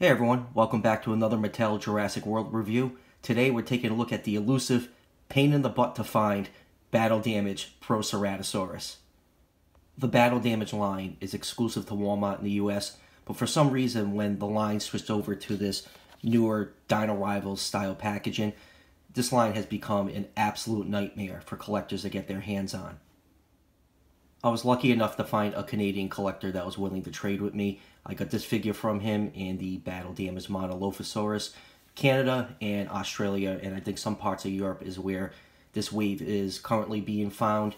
Hey everyone, welcome back to another Mattel Jurassic World review. Today we're taking a look at the elusive, pain in the butt to find, battle damage Proceratosaurus. The battle damage line is exclusive to Walmart in the US, but for some reason when the line switched over to this newer Dino Rivals style packaging, this line has become an absolute nightmare for collectors to get their hands on. I was lucky enough to find a Canadian collector that was willing to trade with me. I got this figure from him and the battle damaged Mattel. Canada and Australia, and I think some parts of Europe is where this wave is currently being found.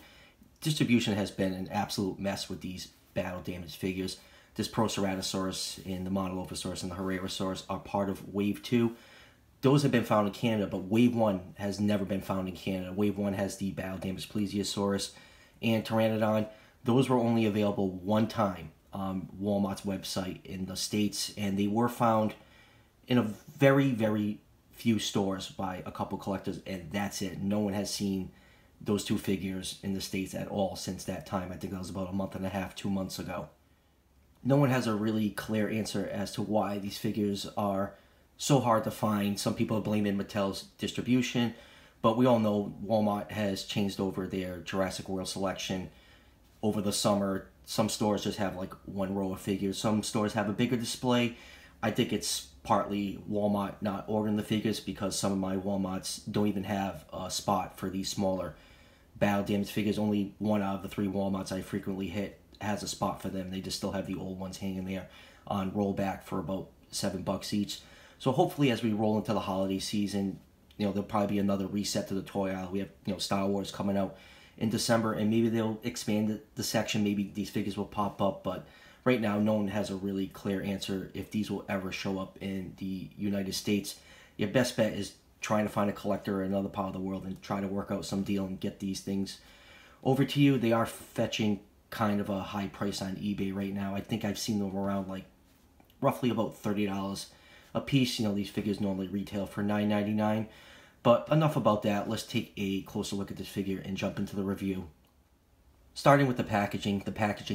Distribution has been an absolute mess with these battle damaged figures. This Proceratosaurus and the Mattel and the Herrerasaurus are part of Wave 2. Those have been found in Canada, but Wave 1 has never been found in Canada. Wave 1 has the battle damaged Plesiosaurus and Pteranodon. Those were only available one time on Walmart's website in the States, and they were found in a very, very few stores by a couple collectors, and that's it. No one has seen those two figures in the States at all since that time. I think that was about a month and a half, 2 months ago. No one has a really clear answer as to why these figures are so hard to find. Some people are blaming Mattel's distribution, but we all know Walmart has changed over their Jurassic World selection over the summer. Some stores just have like one row of figures. Some stores have a bigger display. I think it's partly Walmart not ordering the figures because some of my Walmarts don't even have a spot for these smaller battle damaged figures. Only one out of the 3 Walmarts I frequently hit has a spot for them. They just still have the old ones hanging there on rollback for about $7 each. So hopefully as we roll into the holiday season, there'll probably be another reset to the toy aisle. We have, Star Wars coming out in December, and maybe they'll expand the section. Maybe these figures will pop up, but right now no one has a really clear answer if these will ever show up in the United States. Your best bet is trying to find a collector in another part of the world and try to work out some deal and get these things over to you. They are fetching kind of a high price on eBay right now. I think I've seen them around like roughly about $30 a piece. These figures normally retail for $9.99. But enough about that. Let's take a closer look at this figure and jump into the review. Starting with the packaging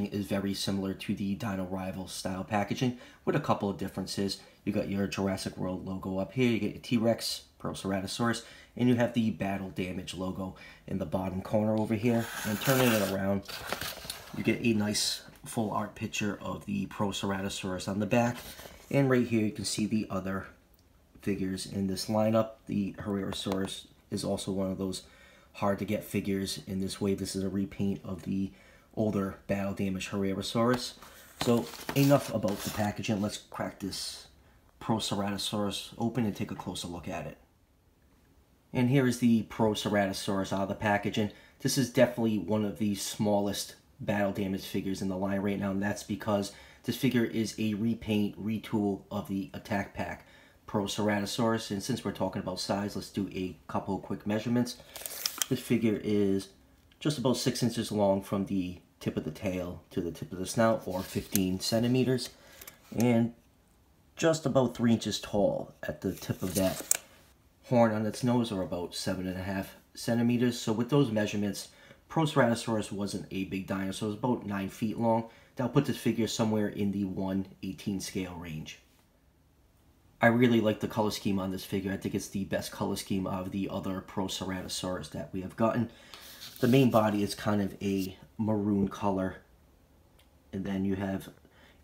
is very similar to the Dino Rivals style packaging with a couple of differences. You got your Jurassic World logo up here, you get your T-Rex, Proceratosaurus, and you have the battle damage logo in the bottom corner over here. And turning it around, you get a nice full art picture of the Proceratosaurus on the back. And right here you can see the other figures in this lineup. The Herrerasaurus is also one of those hard to get figures in this wave. This is a repaint of the older battle damaged Herrerasaurus. So enough about the packaging. Let's crack this Proceratosaurus open and take a closer look at it. And here is the Proceratosaurus out of the packaging. This is definitely one of the smallest battle damaged figures in the line right now, and that's because this figure is a repaint, retool of the Attack Pack Proceratosaurus. And since we're talking about size, let's do a couple of quick measurements. This figure is just about 6 inches long from the tip of the tail to the tip of the snout, or 15 centimeters, and just about 3 inches tall at the tip of that horn on its nose, or about 7.5 centimeters. So with those measurements, Proceratosaurus wasn't a big dinosaur. It was about 9 feet long. That'll put this figure somewhere in the 1/18 scale range. I really like the color scheme on this figure. I think it's the best color scheme of the other Proceratosaurus that we have gotten. The main body is kind of a maroon color, and then you have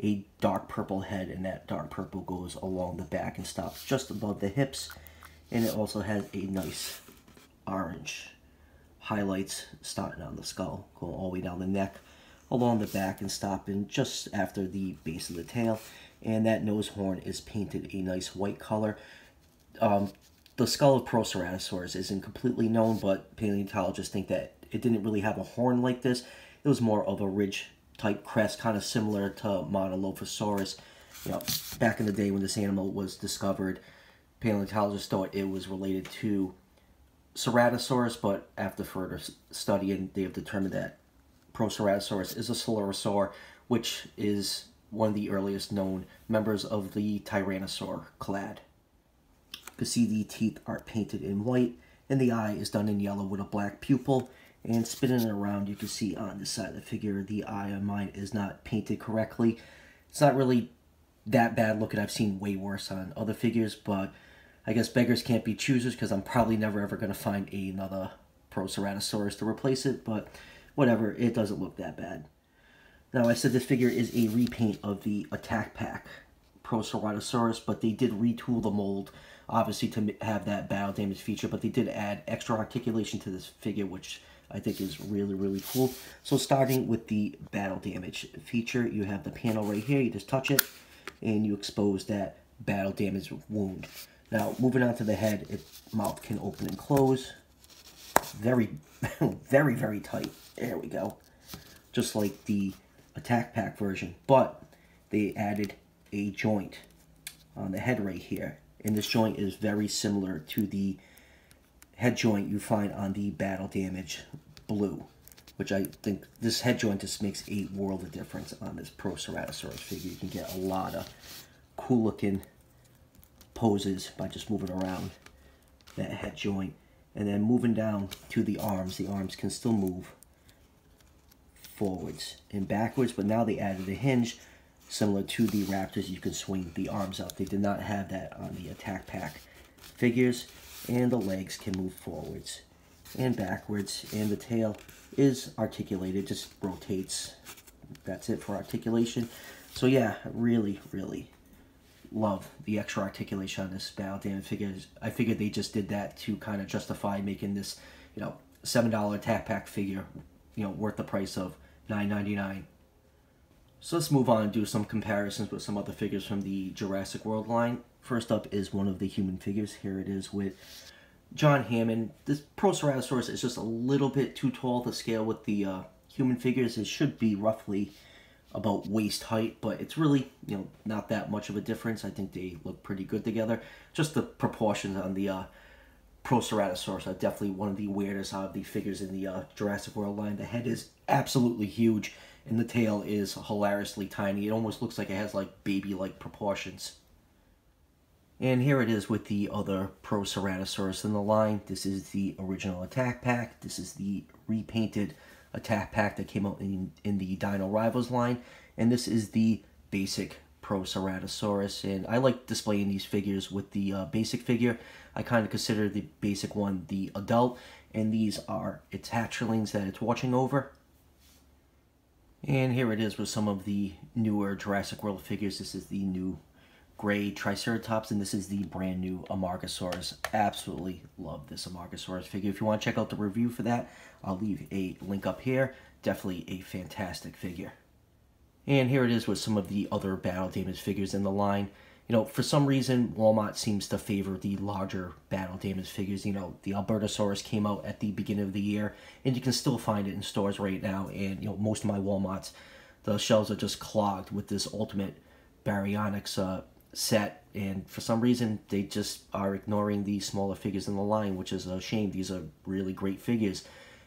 a dark purple head, and that dark purple goes along the back and stops just above the hips. And it also has a nice orange highlights starting on the skull, going all the way down the neck, along the back, and stopping just after the base of the tail. And that nose horn is painted a nice white color. The skull of Proceratosaurus isn't completely known, but paleontologists think that it didn't really have a horn like this. It was more of a ridge type crest, kind of similar to Mattel. Back in the day when this animal was discovered, paleontologists thought it was related to Ceratosaurus, but after further studying, they have determined that Proceratosaurus is a Coelurosaur, which is one of the earliest known members of the Tyrannosaur clade. You can see the teeth are painted in white, and the eye is done in yellow with a black pupil. And spinning it around, you can see on this side of the figure, the eye on mine is not painted correctly. It's not really that bad looking. I've seen way worse on other figures, but I guess beggars can't be choosers because I'm probably never ever going to find another Proceratosaurus to replace it, but whatever, it doesn't look that bad. Now, I said this figure is a repaint of the Attack Pack Proceratosaurus, but they did retool the mold, obviously, to have that battle damage feature, but they did add extra articulation to this figure, which I think is really, really cool. So starting with the battle damage feature, you have the panel right here. You just touch it, and you expose that battle damage wound. Now, moving on to the head, its mouth can open and close. Very, very, very tight. There we go. Just like the Attack Pack version. But they added a joint on the head right here. And this joint is very similar to the head joint you find on the Battle Damage Blue, which I think this head joint just makes a world of difference on this Proceratosaurus figure. You can get a lot of cool looking poses by just moving around that head joint. And then moving down to the arms can still move forwards and backwards, but now they added a hinge similar to the Raptors. You can swing the arms up. They did not have that on the Attack Pack figures. And the legs can move forwards and backwards, and the tail is articulated, just rotates. That's it for articulation. So yeah, really, really love the extra articulation on this battle damage figures. I figured they just did that to kind of justify making this, you know, $7 Attack Pack figure, you know, worth the price of $9.99. So let's move on and do some comparisons with some other figures from the Jurassic World line. First up is one of the human figures. Here it is with John Hammond. This Proceratosaurus is just a little bit too tall to scale with the human figures. It should be roughly about waist height, but it's really, you know, not that much of a difference. I think they look pretty good together. Just the proportions on the Proceratosaurus are definitely one of the weirdest out of the figures in the Jurassic World line. The head is absolutely huge, and the tail is hilariously tiny. It almost looks like it has like baby-like proportions. And here it is with the other Proceratosaurus in the line. This is the original Attack Pack. This is the repainted Attack Pack that came out in the Dino Rivals line. And this is the basic Proceratosaurus. And I like displaying these figures with the basic figure. I kind of consider the basic one the adult. And these are its hatchlings that it's watching over. And here it is with some of the newer Jurassic World figures. This is the new gray Triceratops, and this is the brand new Amargasaurus. Absolutely love this Amargasaurus figure. If you want to check out the review for that, I'll leave a link up here. Definitely a fantastic figure. And here it is with some of the other battle damage figures in the line. You know, for some reason, Walmart seems to favor the larger battle damage figures. You know, the Albertosaurus came out at the beginning of the year, and you can still find it in stores right now. And, you know, most of my Walmarts, the shelves are just clogged with this Ultimate Baryonyx set, and for some reason they just are ignoring the smaller figures in the line, which is a shame. These are really great figures,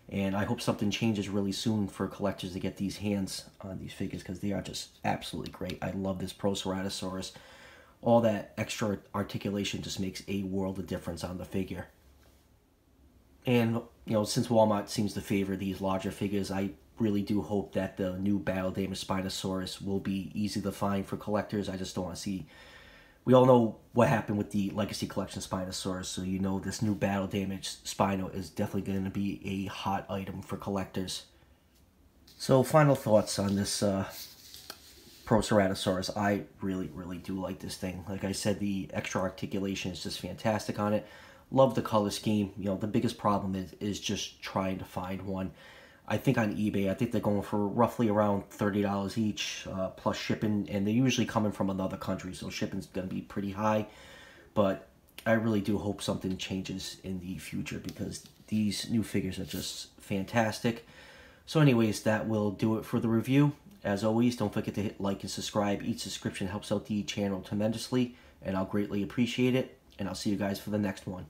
and I hope something changes really soon for collectors to get these hands on these figures, because they are just absolutely great. I love this Proceratosaurus. All that extra articulation just makes a world of difference on the figure. And, you know, since Walmart seems to favor these larger figures, I really do hope that the new Battle Damage Spinosaurus will be easy to find for collectors. I just don't want to see... We all know what happened with the Legacy Collection Spinosaurus, so you know this new Battle Damage Spino is definitely going to be a hot item for collectors. So, final thoughts on this Proceratosaurus. I really, really do like this thing. Like I said, the extra articulation is just fantastic on it. Love the color scheme. You know, the biggest problem is just trying to find one. I think on eBay, I think they're going for roughly around $30 each, plus shipping, and they're usually coming from another country, so shipping's going to be pretty high. But I really do hope something changes in the future, because these new figures are just fantastic. So anyways, that will do it for the review. As always, don't forget to hit like and subscribe. Each subscription helps out the channel tremendously, and I'll greatly appreciate it. And I'll see you guys for the next one.